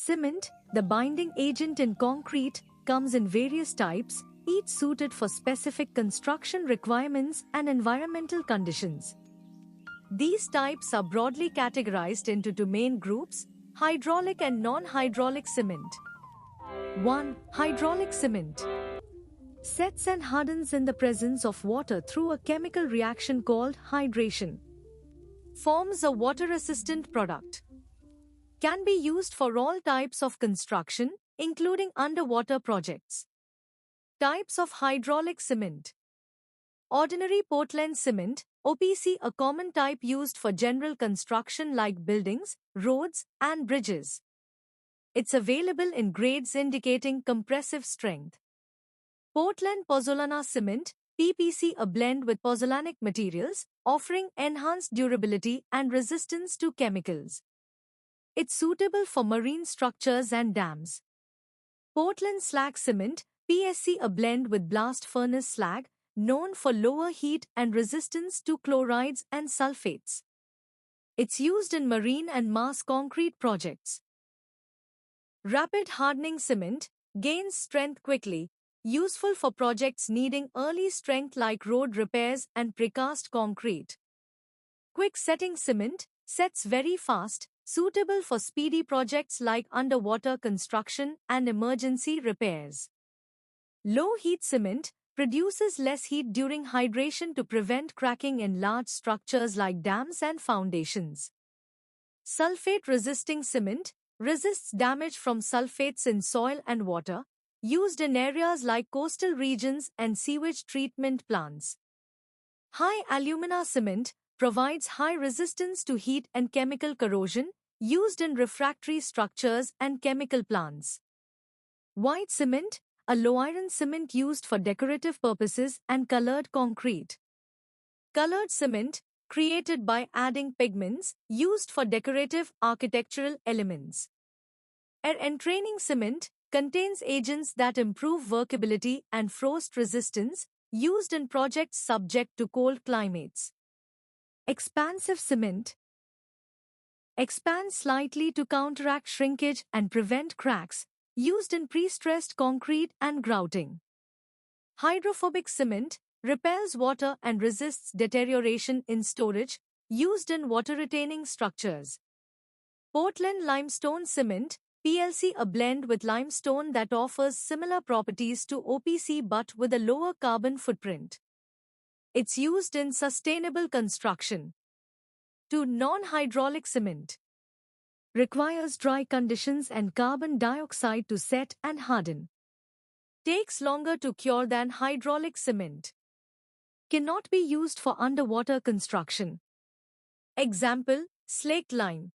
Cement, the binding agent in concrete, comes in various types, each suited for specific construction requirements and environmental conditions. These types are broadly categorized into two main groups: hydraulic and non-hydraulic cement. 1. Hydraulic cement sets and hardens in the presence of water through a chemical reaction called hydration. Forms a water-resistant product. Can be used for all types of construction, including underwater projects. Types of hydraulic cement. Ordinary Portland cement, OPC, a common type used for general construction like buildings, roads, and bridges. It's available in grades indicating compressive strength. Portland Pozzolana cement, PPC, a blend with pozzolanic materials, offering enhanced durability and resistance to chemicals. It's suitable for marine structures and dams. Portland slag cement, PSC, a blend with blast furnace slag, known for lower heat and resistance to chlorides and sulfates. It's used in marine and mass concrete projects. Rapid hardening cement, gains strength quickly, useful for projects needing early strength like road repairs and precast concrete. Quick setting cement, sets very fast, suitable for speedy projects like underwater construction and emergency repairs. Low heat cement, produces less heat during hydration to prevent cracking in large structures like dams and foundations. Sulfate-resisting cement, resists damage from sulfates in soil and water, used in areas like coastal regions and sewage treatment plants. High alumina cement, provides high resistance to heat and chemical corrosion, used in refractory structures and chemical plants. White cement, a low-iron cement used for decorative purposes and colored concrete. Colored cement, created by adding pigments, used for decorative architectural elements. Air-entraining cement, contains agents that improve workability and frost resistance, used in projects subject to cold climates. Expansive cement expands slightly to counteract shrinkage and prevent cracks, used in pre-stressed concrete and grouting. Hydrophobic cement repels water and resists deterioration in storage, used in water-retaining structures. Portland limestone cement, PLC, a blend with limestone that offers similar properties to OPC but with a lower carbon footprint. It's used in sustainable construction. 2. Non-hydraulic cement requires dry conditions and carbon dioxide to set and harden. Takes longer to cure than hydraulic cement. Cannot be used for underwater construction. Example, slaked lime.